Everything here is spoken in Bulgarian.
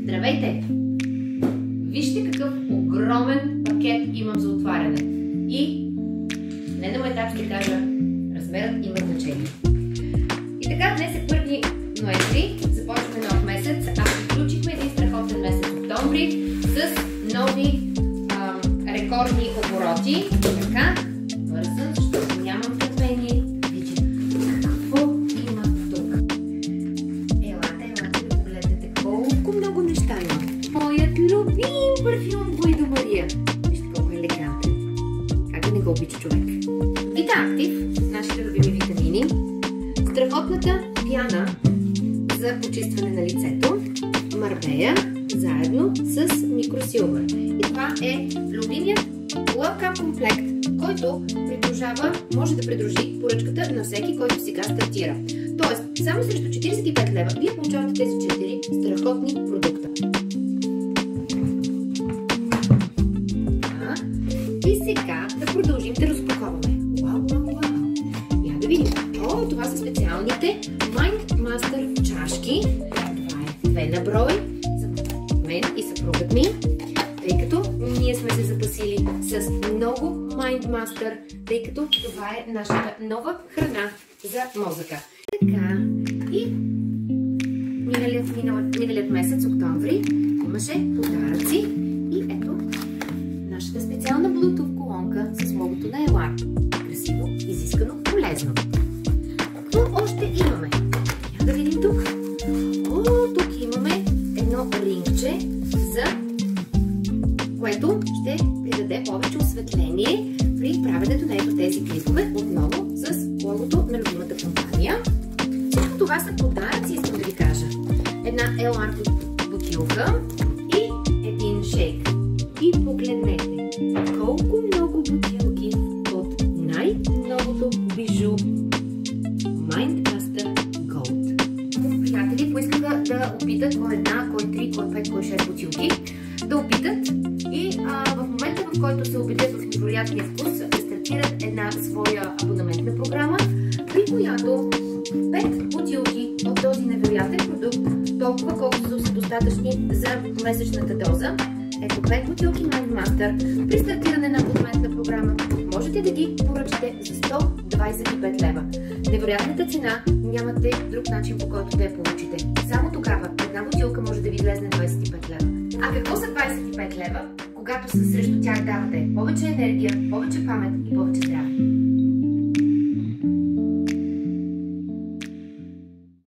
Здравейте! Вижте какъв огромен пакет имам за отваряне. И не на етап ще кажа, размерът има значение. И така, днес е 1 ноември, започваме нов месец, а приключихме един страхотен месец октомври с нови рекордни обороти. Така, бързам, защото нямам търпение. Видите какво има тук. Елате да погледнете колко много неща има. Моят любим парфюм Guido Maria. Вижте колко е елегантен. Как да не го обича човек? Vita Active, нашите любими витамини. Страхотната пяна за почистване на лицето. Марбея, заедно с микросилвър. И това е любимият Welcome комплект, който може да придружи поръчката на всеки, който сега стартира. Тоест, само срещу 45 лева вие получавате тези 4 страхотни продукта. И сега да продължим да разпаковаме. Вау! Я да видим. Това са специалните Mind Master чашки. Това е 2 на брой за мен и съпругът ми, тъй като ние сме се запасили с много Mind Master, тъй като това е нашата нова храна за мозъка. Така, и миналият месец, октомври, имаше подаръци и ето нашата специална Bluetooth колонка с логото на Елар. Красиво, изискано, полезно. Какво още имаме? Я да видим тук. Тук имаме едно рингче, за което ще придаде повече осветление при правенето на ето тези клипове, отново с логото на любимата компания. Всичко това са подаръци, искам да ви кажа. Една Елар бутилка и един шейк. И погледнете колко много бутилки от най-новото бижу Mind Master Gold. Приятели поискаха да опитат кой една, кой 3, кой 5, кой 6 бутилки. Да опитат и в момента, в който се убедят в невероятния вкус, да стартират една своя абонаментна програма, при която 5 бутилки от този невероятен продукт, толкова колкото са достатъчни за месечната доза. Ето 5 бутилки Mind Master при стартиране на абонаментна програма можете да ги поръчате за 125 лева. Невероятната цена, нямате друг начин, по който да я получите. Само тогава една бутилка може да ви излезне 25 лева. А какво са 25 лева, когато срещу тях давате повече енергия, повече памет и повече здраве?